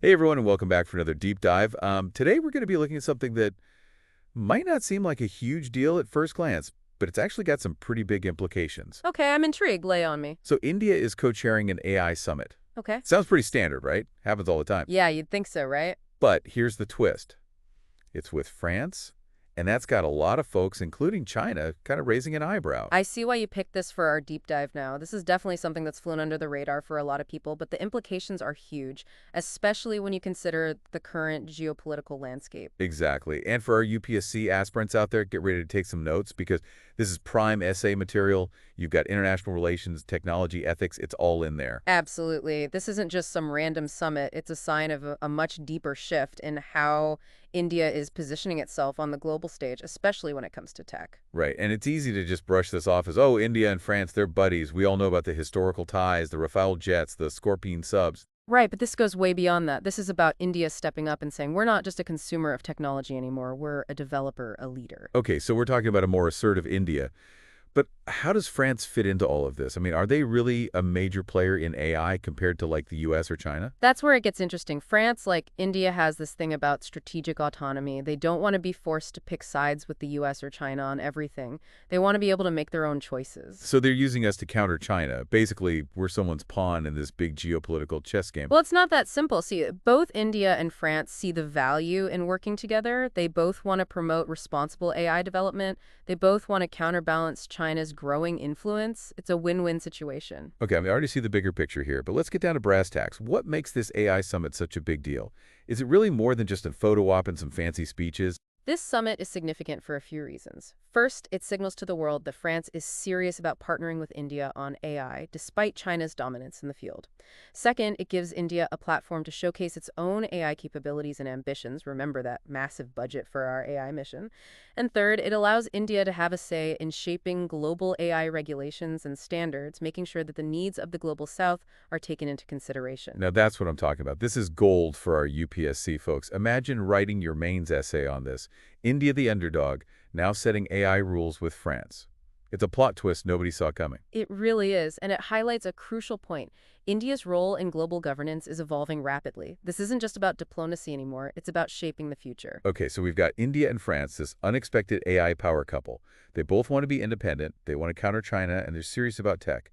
Hey everyone, and welcome back for another deep dive. Today we're going to be looking at something that might not seem like a huge deal at first glance, but it's actually got some pretty big implications. Okay, I'm intrigued. Lay on me. So India is co-chairing an AI summit. Okay. Sounds pretty standard, right? Happens all the time. Yeah, you'd think so, right? But here's the twist. It's with France, and that's got a lot of folks, including China, kind of raising an eyebrow. I see why you picked this for our deep dive now. This is definitely something that's flown under the radar for a lot of people, but the implications are huge, especially when you consider the current geopolitical landscape. Exactly. And for our UPSC aspirants out there, get ready to take some notes because this is prime essay material. You've got international relations, technology, ethics. It's all in there. Absolutely. This isn't just some random summit. It's a sign of a much deeper shift in how India is positioning itself on the global stage, especially when it comes to tech. Right. And it's easy to just brush this off as, oh, India and France, they're buddies. We all know about the historical ties, the Rafale jets, the Scorpion subs. Right, but this goes way beyond that. This is about India stepping up and saying, we're not just a consumer of technology anymore, we're a developer, a leader. Okay, so we're talking about a more assertive India. But how does France fit into all of this? I mean, are they really a major player in AI compared to like the US or China? That's where it gets interesting. France, like India, has this thing about strategic autonomy. They don't want to be forced to pick sides with the US or China on everything. They want to be able to make their own choices. So they're using us to counter China. Basically, we're someone's pawn in this big geopolitical chess game. Well, it's not that simple. See, both India and France see the value in working together. They both want to promote responsible AI development. They both want to counterbalance China's growing influence. It's a win-win situation. Okay, I already see the bigger picture here, but let's get down to brass tacks. What makes this AI summit such a big deal? Is it really more than just a photo op and some fancy speeches? This summit is significant for a few reasons. First, it signals to the world that France is serious about partnering with India on AI, despite China's dominance in the field. Second, it gives India a platform to showcase its own AI capabilities and ambitions. Remember that massive budget for our AI mission. And third, it allows India to have a say in shaping global AI regulations and standards, making sure that the needs of the global south are taken into consideration. Now that's what I'm talking about. This is gold for our UPSC folks. Imagine writing your mains essay on this. India the underdog, now setting AI rules with France. It's a plot twist nobody saw coming. It really is, and it highlights a crucial point. India's role in global governance is evolving rapidly. This isn't just about diplomacy anymore, it's about shaping the future. Okay, so we've got India and France, this unexpected AI power couple. They both want to be independent, they want to counter China, and they're serious about tech.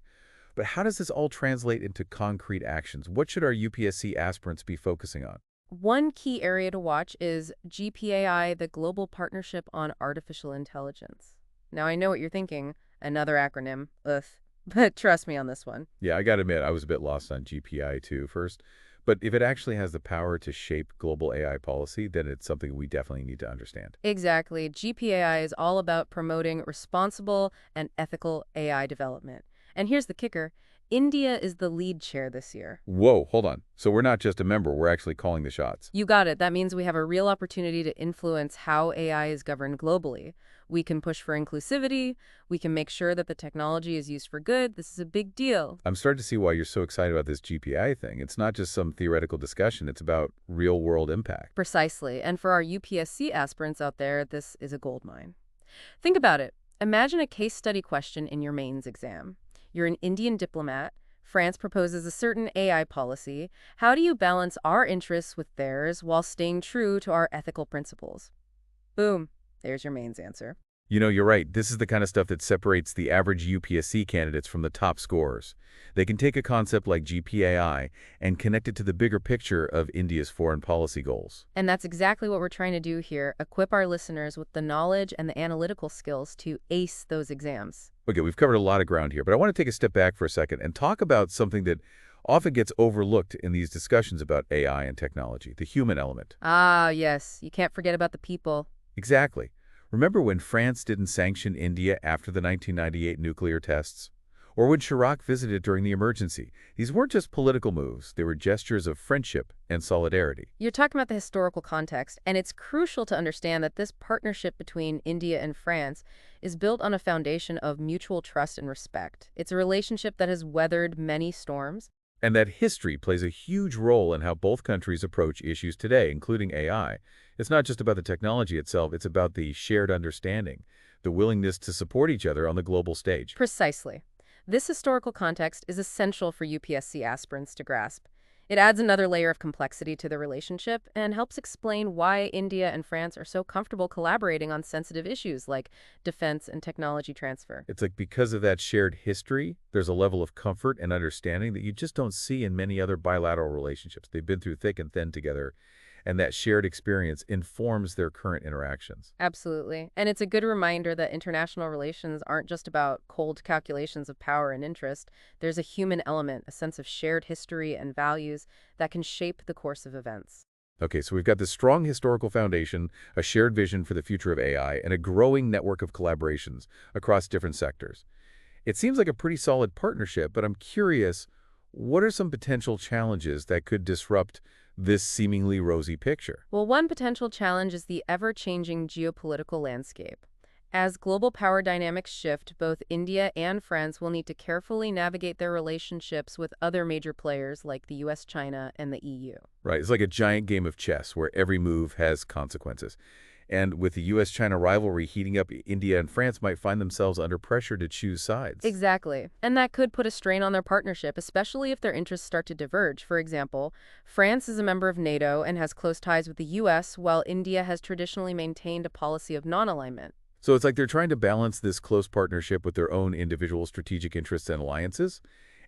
But how does this all translate into concrete actions? What should our UPSC aspirants be focusing on? One key area to watch is GPAI, the Global Partnership on Artificial Intelligence. Now, I know what you're thinking, another acronym, ugh, but trust me on this one. Yeah, I got to admit, I was a bit lost on GPI too first. But if it actually has the power to shape global AI policy, then it's something we definitely need to understand. Exactly. GPAI is all about promoting responsible and ethical AI development. And here's the kicker. India is the lead chair this year. Whoa, hold on. So we're not just a member, we're actually calling the shots. You got it. That means we have a real opportunity to influence how AI is governed globally. We can push for inclusivity. We can make sure that the technology is used for good. This is a big deal. I'm starting to see why you're so excited about this GPI thing. It's not just some theoretical discussion, it's about real-world impact. Precisely. And for our UPSC aspirants out there, this is a goldmine. Think about it. Imagine a case study question in your mains exam. You're an Indian diplomat. France proposes a certain AI policy. How do you balance our interests with theirs while staying true to our ethical principles? Boom. There's your mains answer. You know, you're right. This is the kind of stuff that separates the average UPSC candidates from the top scorers. They can take a concept like GPAI and connect it to the bigger picture of India's foreign policy goals. And that's exactly what we're trying to do here, equip our listeners with the knowledge and the analytical skills to ace those exams. Okay, we've covered a lot of ground here, but I want to take a step back for a second and talk about something that often gets overlooked in these discussions about AI and technology, the human element. Ah, yes. You can't forget about the people. Exactly. Remember when France didn't sanction India after the 1998 nuclear tests? Or when Chirac visited during the emergency? These weren't just political moves, they were gestures of friendship and solidarity. You're talking about the historical context, and it's crucial to understand that this partnership between India and France is built on a foundation of mutual trust and respect. It's a relationship that has weathered many storms. And that history plays a huge role in how both countries approach issues today, including AI. It's not just about the technology itself, it's about the shared understanding, the willingness to support each other on the global stage. Precisely. This historical context is essential for UPSC aspirants to grasp. It adds another layer of complexity to the relationship and helps explain why India and France are so comfortable collaborating on sensitive issues like defense and technology transfer. It's like because of that shared history, there's a level of comfort and understanding that you just don't see in many other bilateral relationships. They've been through thick and thin together, and that shared experience informs their current interactions. Absolutely. And it's a good reminder that international relations aren't just about cold calculations of power and interest. There's a human element, a sense of shared history and values that can shape the course of events. Okay, so we've got this strong historical foundation, a shared vision for the future of AI, and a growing network of collaborations across different sectors. It seems like a pretty solid partnership, but I'm curious, what are some potential challenges that could disrupt this seemingly rosy picture? Well, one potential challenge is the ever-changing geopolitical landscape. As global power dynamics shift, both India and France will need to carefully navigate their relationships with other major players like the US, China, and the EU. Right, it's like a giant game of chess where every move has consequences. And with the U.S.-China rivalry heating up, India and France might find themselves under pressure to choose sides. Exactly. And that could put a strain on their partnership, especially if their interests start to diverge. For example, France is a member of NATO and has close ties with the US, while India has traditionally maintained a policy of non-alignment. So it's like they're trying to balance this close partnership with their own individual strategic interests and alliances,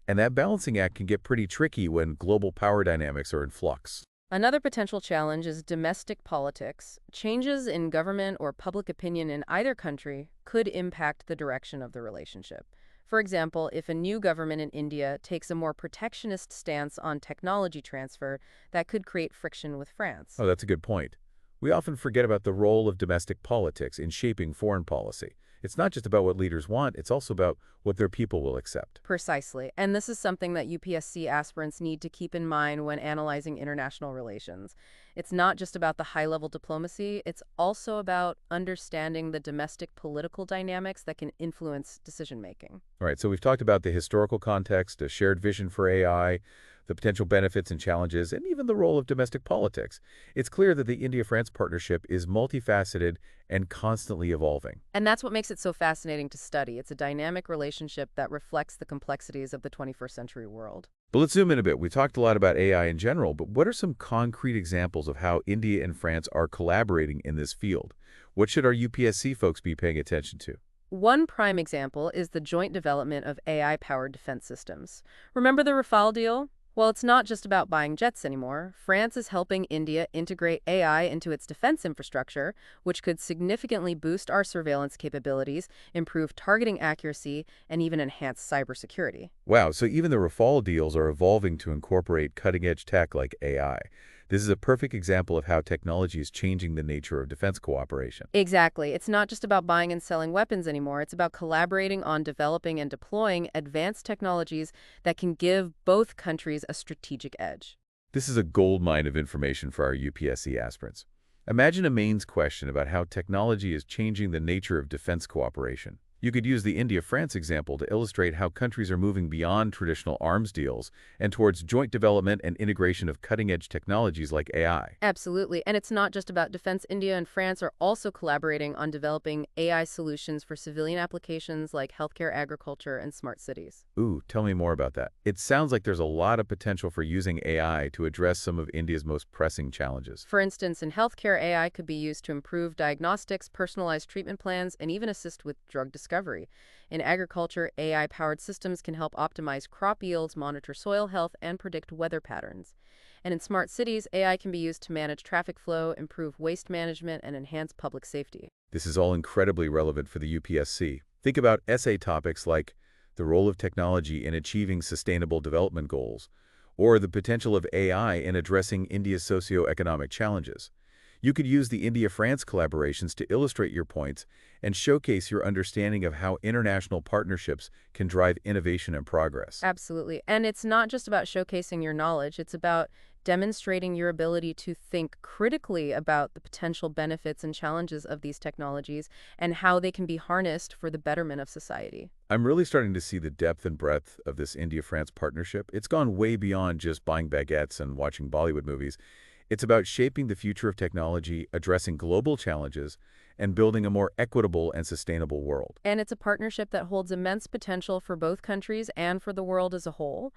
and that balancing act can get pretty tricky when global power dynamics are in flux. Another potential challenge is domestic politics. Changes in government or public opinion in either country could impact the direction of the relationship. For example, if a new government in India takes a more protectionist stance on technology transfer, that could create friction with France. Oh, that's a good point. We often forget about the role of domestic politics in shaping foreign policy. It's not just about what leaders want, it's also about what their people will accept. Precisely. And this is something that UPSC aspirants need to keep in mind when analyzing international relations. It's not just about the high-level diplomacy, it's also about understanding the domestic political dynamics that can influence decision-making. All right, so we've talked about the historical context, a shared vision for AI, the potential benefits and challenges, and even the role of domestic politics. It's clear that the India-France partnership is multifaceted and constantly evolving. And that's what makes it so fascinating to study. It's a dynamic relationship that reflects the complexities of the 21st century world. But let's zoom in a bit. We talked a lot about AI in general, but what are some concrete examples of how India and France are collaborating in this field? What should our UPSC folks be paying attention to? One prime example is the joint development of AI-powered defense systems. Remember the Rafale deal? Well, it's not just about buying jets anymore. France is helping India integrate AI into its defense infrastructure, which could significantly boost our surveillance capabilities, improve targeting accuracy, and even enhance cybersecurity. Wow, so even the Rafale deals are evolving to incorporate cutting-edge tech like AI. This is a perfect example of how technology is changing the nature of defense cooperation. Exactly. It's not just about buying and selling weapons anymore. It's about collaborating on developing and deploying advanced technologies that can give both countries a strategic edge. This is a goldmine of information for our UPSC aspirants. Imagine a mains question about how technology is changing the nature of defense cooperation. You could use the India-France example to illustrate how countries are moving beyond traditional arms deals and towards joint development and integration of cutting-edge technologies like AI. Absolutely. And it's not just about defense. India and France are also collaborating on developing AI solutions for civilian applications like healthcare, agriculture, and smart cities. Ooh, tell me more about that. It sounds like there's a lot of potential for using AI to address some of India's most pressing challenges. For instance, in healthcare, AI could be used to improve diagnostics, personalized treatment plans, and even assist with drug discovery. In agriculture, AI-powered systems can help optimize crop yields, monitor soil health, and predict weather patterns. And in smart cities, AI can be used to manage traffic flow, improve waste management, and enhance public safety. This is all incredibly relevant for the UPSC. Think about essay topics like the role of technology in achieving sustainable development goals, or the potential of AI in addressing India's socioeconomic challenges. You could use the India-France collaborations to illustrate your points and showcase your understanding of how international partnerships can drive innovation and progress. Absolutely. And it's not just about showcasing your knowledge, it's about demonstrating your ability to think critically about the potential benefits and challenges of these technologies and how they can be harnessed for the betterment of society. I'm really starting to see the depth and breadth of this India-France partnership. It's gone way beyond just buying baguettes and watching Bollywood movies. It's about shaping the future of technology, addressing global challenges, and building a more equitable and sustainable world. And it's a partnership that holds immense potential for both countries and for the world as a whole.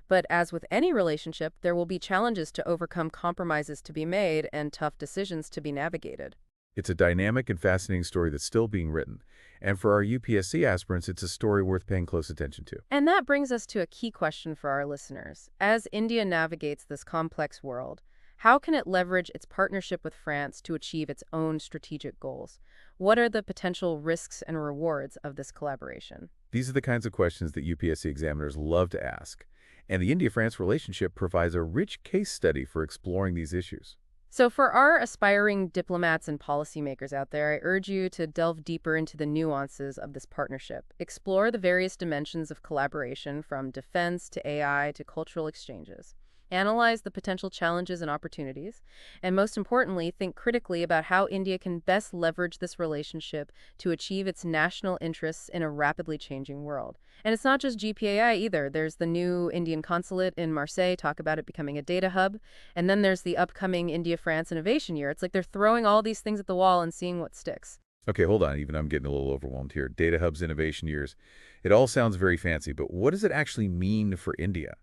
But as with any relationship, there will be challenges to overcome, compromises to be made, and tough decisions to be navigated. It's a dynamic and fascinating story that's still being written. And for our UPSC aspirants, it's a story worth paying close attention to. And that brings us to a key question for our listeners. As India navigates this complex world, how can it leverage its partnership with France to achieve its own strategic goals? What are the potential risks and rewards of this collaboration? These are the kinds of questions that UPSC examiners love to ask. And the India-France relationship provides a rich case study for exploring these issues. So for our aspiring diplomats and policymakers out there, I urge you to delve deeper into the nuances of this partnership. Explore the various dimensions of collaboration, from defense to AI to cultural exchanges. Analyze the potential challenges and opportunities, and most importantly, think critically about how India can best leverage this relationship to achieve its national interests in a rapidly changing world. And it's not just GPAI either. There's the new Indian consulate in Marseille, talk about it becoming a data hub, and then there's the upcoming India-France Innovation Year. It's like they're throwing all these things at the wall and seeing what sticks. Okay, hold on. Even I'm getting a little overwhelmed here. Data hubs, innovation years. It all sounds very fancy, but what does it actually mean for India?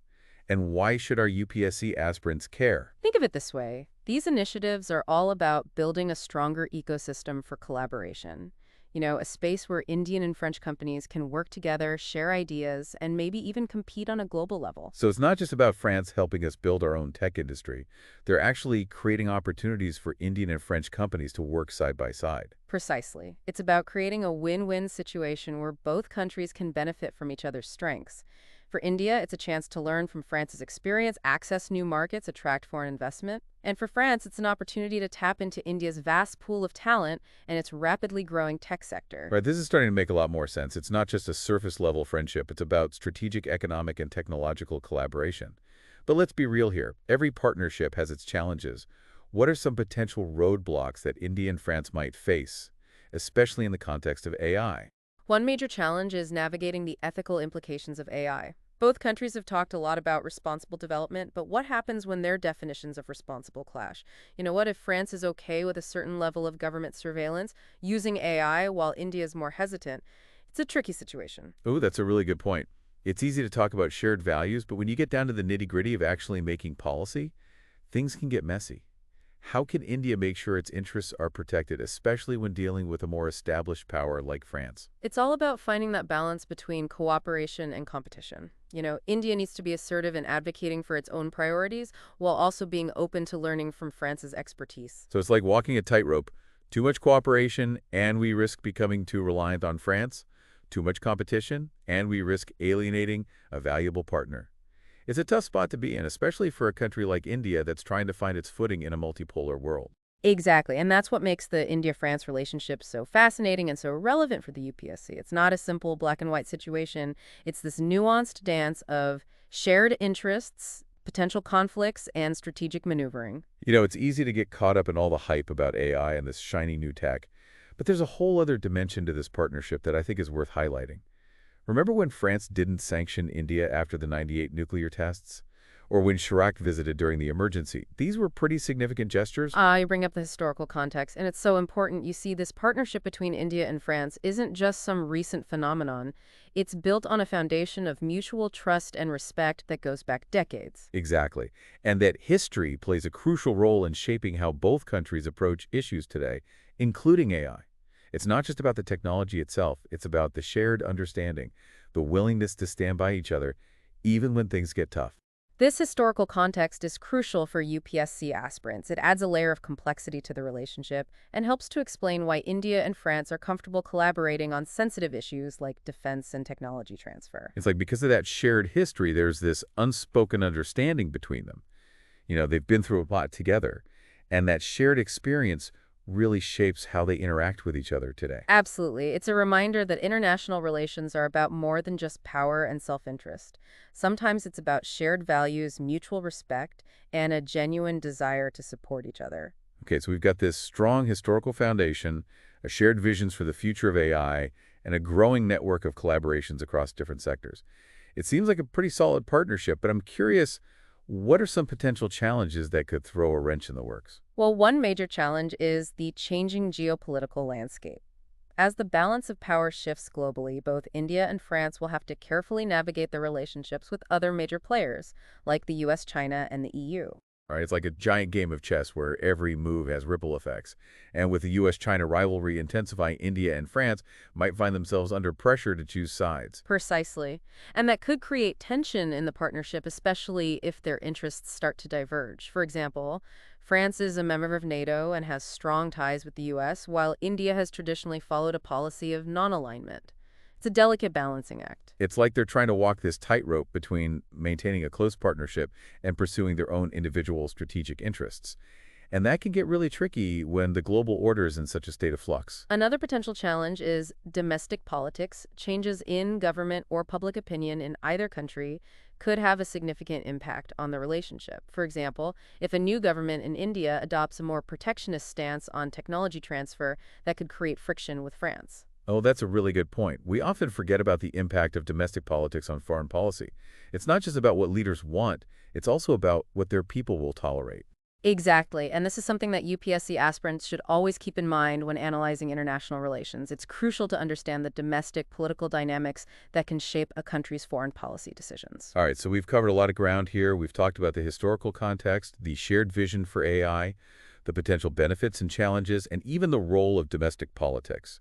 And why should our UPSC aspirants care? Think of it this way. These initiatives are all about building a stronger ecosystem for collaboration. A space where Indian and French companies can work together, share ideas, and maybe even compete on a global level. So it's not just about France helping us build our own tech industry. They're actually creating opportunities for Indian and French companies to work side by side. Precisely. It's about creating a win-win situation where both countries can benefit from each other's strengths. For India, it's a chance to learn from France's experience, access new markets, attract foreign investment. And for France, it's an opportunity to tap into India's vast pool of talent and its rapidly growing tech sector. Right, this is starting to make a lot more sense. It's not just a surface-level friendship. It's about strategic, economic, and technological collaboration. But let's be real here. Every partnership has its challenges. What are some potential roadblocks that India and France might face, especially in the context of AI? One major challenge is navigating the ethical implications of AI. Both countries have talked a lot about responsible development, but what happens when their definitions of responsible clash? What if France is okay with a certain level of government surveillance using AI while India is more hesitant? It's a tricky situation. Oh, that's a really good point. It's easy to talk about shared values, but when you get down to the nitty-gritty of actually making policy, things can get messy. How can India make sure its interests are protected, especially when dealing with a more established power like France? It's all about finding that balance between cooperation and competition. India needs to be assertive in advocating for its own priorities while also being open to learning from France's expertise. So it's like walking a tightrope. Too much cooperation, and we risk becoming too reliant on France. Too much competition, and we risk alienating a valuable partner. It's a tough spot to be in, especially for a country like India that's trying to find its footing in a multipolar world. Exactly, and that's what makes the India-France relationship so fascinating and so relevant for the UPSC. It's not a simple black and white situation. It's this nuanced dance of shared interests, potential conflicts, and strategic maneuvering. It's easy to get caught up in all the hype about AI and this shiny new tech, but there's a whole other dimension to this partnership that I think is worth highlighting. Remember when France didn't sanction India after the '98 nuclear tests? Or when Chirac visited during the emergency? These were pretty significant gestures. You bring up the historical context, and it's so important. You see, this partnership between India and France isn't just some recent phenomenon. It's built on a foundation of mutual trust and respect that goes back decades. Exactly. And that history plays a crucial role in shaping how both countries approach issues today, including AI. It's not just about the technology itself. It's about the shared understanding, the willingness to stand by each other, even when things get tough. This historical context is crucial for UPSC aspirants. It adds a layer of complexity to the relationship and helps to explain why India and France are comfortable collaborating on sensitive issues like defense and technology transfer. It's like because of that shared history, there's this unspoken understanding between them. They've been through a lot together, and that shared experience really shapes how they interact with each other today. Absolutely. It's a reminder that international relations are about more than just power and self-interest. Sometimes it's about shared values, mutual respect, and a genuine desire to support each other. Okay, so we've got this strong historical foundation, a shared visions for the future of AI, and a growing network of collaborations across different sectors. It seems like a pretty solid partnership, but I'm curious, what are some potential challenges that could throw a wrench in the works? Well, one major challenge is the changing geopolitical landscape. As the balance of power shifts globally, both India and France will have to carefully navigate their relationships with other major players, like the US, China, and the EU. All right, it's like a giant game of chess where every move has ripple effects. And with the U.S.-China rivalry intensifying, India and France might find themselves under pressure to choose sides. Precisely. And that could create tension in the partnership, especially if their interests start to diverge. For example, France is a member of NATO and has strong ties with the US, while India has traditionally followed a policy of non-alignment. It's a delicate balancing act. It's like they're trying to walk this tightrope between maintaining a close partnership and pursuing their own individual strategic interests. And that can get really tricky when the global order is in such a state of flux. Another potential challenge is domestic politics. Changes in government or public opinion in either country could have a significant impact on the relationship. For example, if a new government in India adopts a more protectionist stance on technology transfer, that could create friction with France. Oh, that's a really good point. We often forget about the impact of domestic politics on foreign policy. It's not just about what leaders want, it's also about what their people will tolerate. Exactly, and this is something that UPSC aspirants should always keep in mind when analyzing international relations. It's crucial to understand the domestic political dynamics that can shape a country's foreign policy decisions. All right, so we've covered a lot of ground here. We've talked about the historical context, the shared vision for AI, the potential benefits and challenges, and even the role of domestic politics.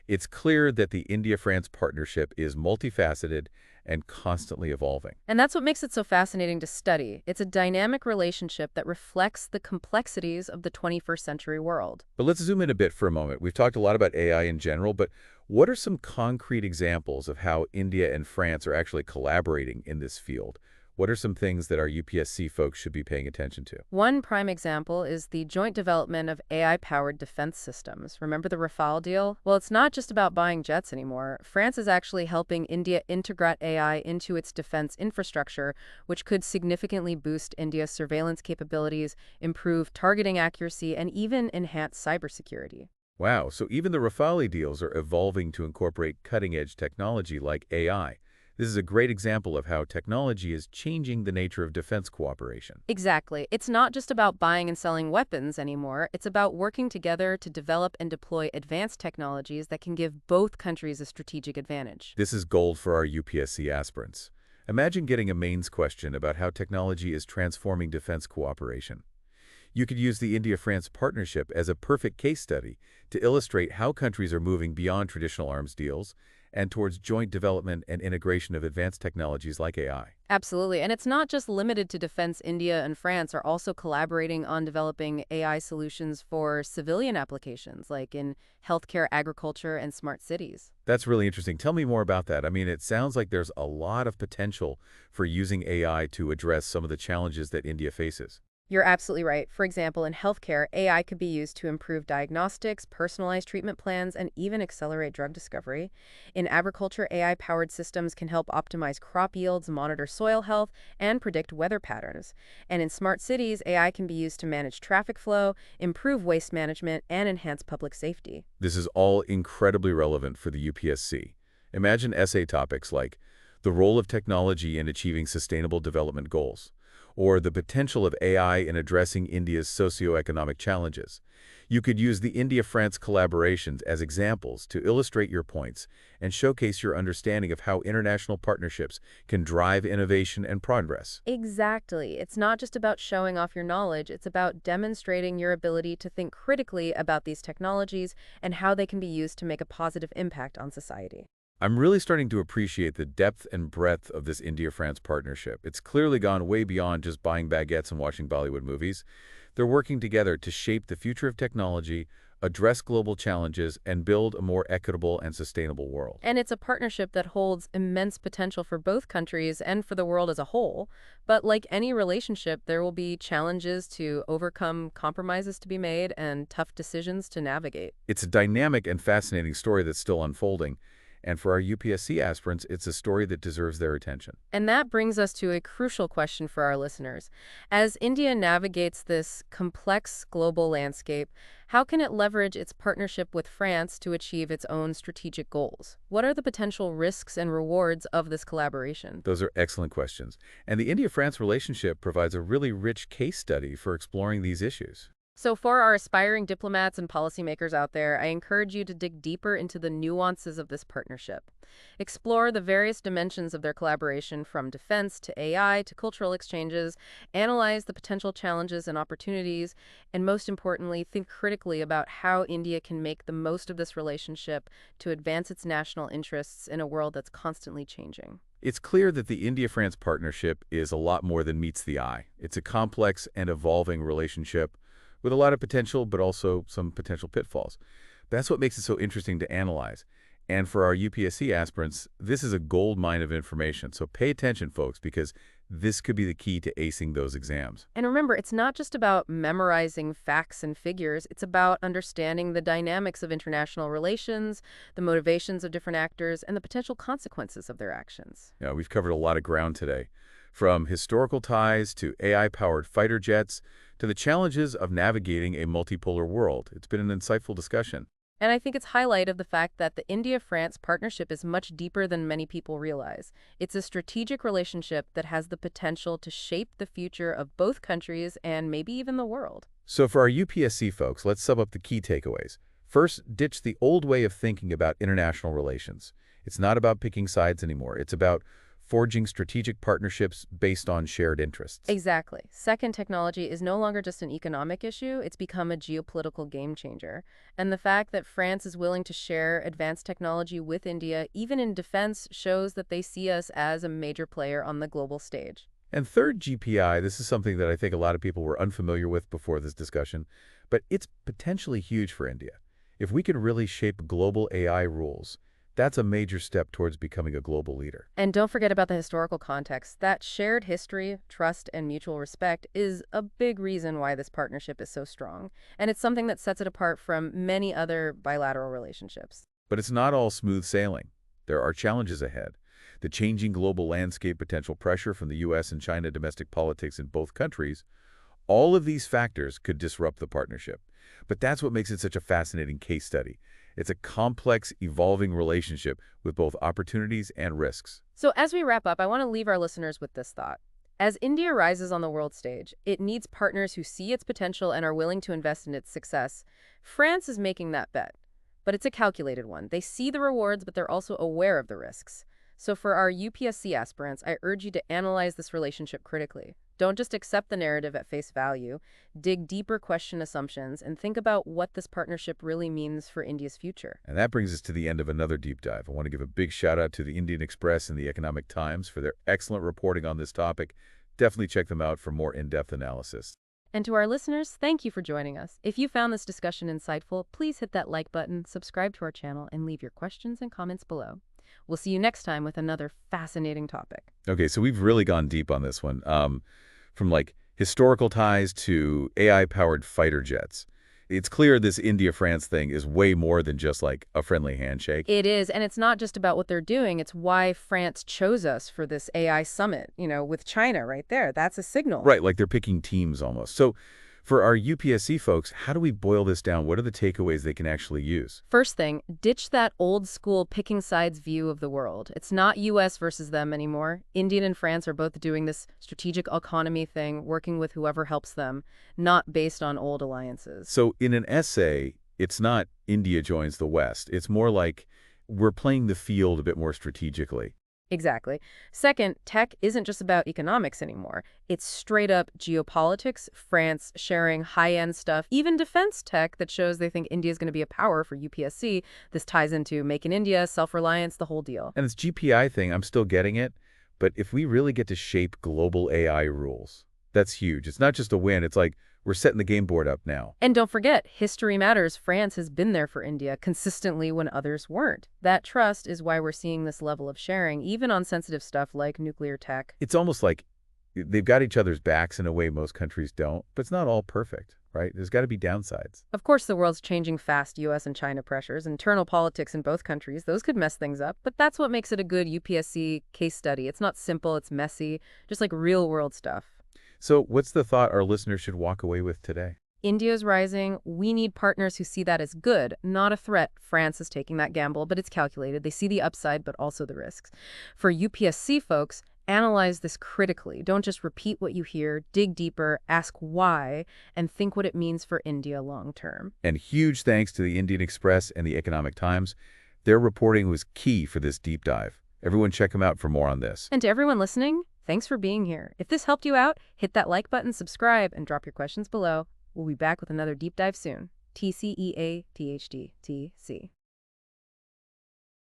It's clear that the India-France partnership is multifaceted and constantly evolving. And that's what makes it so fascinating to study. It's a dynamic relationship that reflects the complexities of the 21st century world. But let's zoom in a bit for a moment. We've talked a lot about AI in general, but what are some concrete examples of how India and France are actually collaborating in this field? What are some things that our UPSC folks should be paying attention to? One prime example is the joint development of AI-powered defense systems. Remember the Rafale deal? Well, it's not just about buying jets anymore. France is actually helping India integrate AI into its defense infrastructure, which could significantly boost India's surveillance capabilities, improve targeting accuracy, and even enhance cybersecurity. Wow, so even the Rafale deals are evolving to incorporate cutting-edge technology like AI. This is a great example of how technology is changing the nature of defense cooperation. Exactly. It's not just about buying and selling weapons anymore. It's about working together to develop and deploy advanced technologies that can give both countries a strategic advantage. This is gold for our UPSC aspirants. Imagine getting a mains question about how technology is transforming defense cooperation. You could use the India-France partnership as a perfect case study to illustrate how countries are moving beyond traditional arms deals and towards joint development and integration of advanced technologies like AI. Absolutely. And it's not just limited to defense. India and France are also collaborating on developing AI solutions for civilian applications, like in healthcare, agriculture, and smart cities. That's really interesting. Tell me more about that. I mean, it sounds like there's a lot of potential for using AI to address some of the challenges that India faces. You're absolutely right. For example, in healthcare, AI could be used to improve diagnostics, personalize treatment plans, and even accelerate drug discovery. In agriculture, AI-powered systems can help optimize crop yields, monitor soil health, and predict weather patterns. And in smart cities, AI can be used to manage traffic flow, improve waste management, and enhance public safety. This is all incredibly relevant for the UPSC. Imagine essay topics like the role of technology in achieving sustainable development goals, or the potential of AI in addressing India's socioeconomic challenges. You could use the India-France collaborations as examples to illustrate your points and showcase your understanding of how international partnerships can drive innovation and progress. Exactly. It's not just about showing off your knowledge, it's about demonstrating your ability to think critically about these technologies and how they can be used to make a positive impact on society. I'm really starting to appreciate the depth and breadth of this India-France partnership. It's clearly gone way beyond just buying baguettes and watching Bollywood movies. They're working together to shape the future of technology, address global challenges, and build a more equitable and sustainable world. And it's a partnership that holds immense potential for both countries and for the world as a whole. But like any relationship, there will be challenges to overcome, compromises to be made, and tough decisions to navigate. It's a dynamic and fascinating story that's still unfolding. And for our UPSC aspirants, it's a story that deserves their attention. And that brings us to a crucial question for our listeners. As India navigates this complex global landscape, how can it leverage its partnership with France to achieve its own strategic goals? What are the potential risks and rewards of this collaboration? Those are excellent questions. And the India-France relationship provides a really rich case study for exploring these issues. So, for our aspiring diplomats and policymakers out there, I encourage you to dig deeper into the nuances of this partnership. Explore the various dimensions of their collaboration from defense to AI to cultural exchanges, analyze the potential challenges and opportunities, and most importantly, think critically about how India can make the most of this relationship to advance its national interests in a world that's constantly changing. It's clear that the India-France partnership is a lot more than meets the eye. It's a complex and evolving relationship with a lot of potential, but also some potential pitfalls. That's what makes it so interesting to analyze. And for our UPSC aspirants, this is a gold mine of information. So pay attention, folks, because this could be the key to acing those exams. And remember, it's not just about memorizing facts and figures, it's about understanding the dynamics of international relations, the motivations of different actors, and the potential consequences of their actions. Yeah, we've covered a lot of ground today, from historical ties to AI-powered fighter jets to the challenges of navigating a multipolar world. It's been an insightful discussion. And I think it's highlight of the fact that the India-France partnership is much deeper than many people realize. It's a strategic relationship that has the potential to shape the future of both countries and maybe even the world. So for our UPSC folks, let's sum up the key takeaways. First, ditch the old way of thinking about international relations. It's not about picking sides anymore. It's about forging strategic partnerships based on shared interests. Exactly. Second, technology is no longer just an economic issue, it's become a geopolitical game changer. And the fact that France is willing to share advanced technology with India, even in defense, shows that they see us as a major player on the global stage. And third, GPI, this is something that I think a lot of people were unfamiliar with before this discussion, but it's potentially huge for India. If we can really shape global AI rules, that's a major step towards becoming a global leader. And don't forget about the historical context. That shared history, trust, and mutual respect is a big reason why this partnership is so strong. And it's something that sets it apart from many other bilateral relationships. But it's not all smooth sailing. There are challenges ahead. The changing global landscape, potential pressure from the U.S. and China, domestic politics in both countries, all of these factors could disrupt the partnership. But that's what makes it such a fascinating case study. It's a complex, evolving relationship with both opportunities and risks. So as we wrap up, I want to leave our listeners with this thought. As India rises on the world stage, it needs partners who see its potential and are willing to invest in its success. France is making that bet, but it's a calculated one. They see the rewards, but they're also aware of the risks. So for our UPSC aspirants, I urge you to analyze this relationship critically. Don't just accept the narrative at face value. Dig deeper, question assumptions, and think about what this partnership really means for India's future. And that brings us to the end of another deep dive. I want to give a big shout out to the Indian Express and the Economic Times for their excellent reporting on this topic. Definitely check them out for more in-depth analysis. And to our listeners, thank you for joining us. If you found this discussion insightful, please hit that like button, subscribe to our channel, and leave your questions and comments below. We'll see you next time with another fascinating topic. Okay, so we've really gone deep on this one. From like historical ties to AI-powered fighter jets. It's clear this India-France thing is way more than just like a friendly handshake. It is, and it's not just about what they're doing. It's why France chose us for this AI summit, with China right there. That's a signal. Right, like they're picking teams almost. So for our UPSC folks, how do we boil this down? What are the takeaways they can actually use? First thing, ditch that old school picking sides view of the world. It's not US versus them anymore. India and France are both doing this strategic economy thing, working with whoever helps them, not based on old alliances. So in an essay, it's not India joins the West. It's more like we're playing the field a bit more strategically. Exactly. Second, tech isn't just about economics anymore. It's straight up geopolitics, France sharing high-end stuff, even defense tech that shows they think India is going to be a power for UPSC. This ties into Make in India, self-reliance, the whole deal. And this GPI thing, I'm still getting it. But if we really get to shape global AI rules, that's huge. It's not just a win. It's like we're setting the game board up now. And don't forget, history matters. France has been there for India consistently when others weren't. That trust is why we're seeing this level of sharing, even on sensitive stuff like nuclear tech. It's almost like they've got each other's backs in a way most countries don't, but it's not all perfect, right? There's got to be downsides. Of course, the world's changing fast. US and China pressures, internal politics in both countries, those could mess things up. But that's what makes it a good UPSC case study. It's not simple, it's messy, just like real-world stuff. So what's the thought our listeners should walk away with today? India's rising. We need partners who see that as good, not a threat. France is taking that gamble, but it's calculated. They see the upside, but also the risks. For UPSC folks, Analyze this critically. Don't just repeat what you hear, dig deeper, ask why, and think what it means for India long term. And huge thanks to the Indian Express and the Economic Times. Their reporting was key for this deep dive. Everyone check them out for more on this. And to everyone listening, thanks for being here. If this helped you out, hit that like button, subscribe, and drop your questions below. We'll be back with another deep dive soon. TCEA THD TC.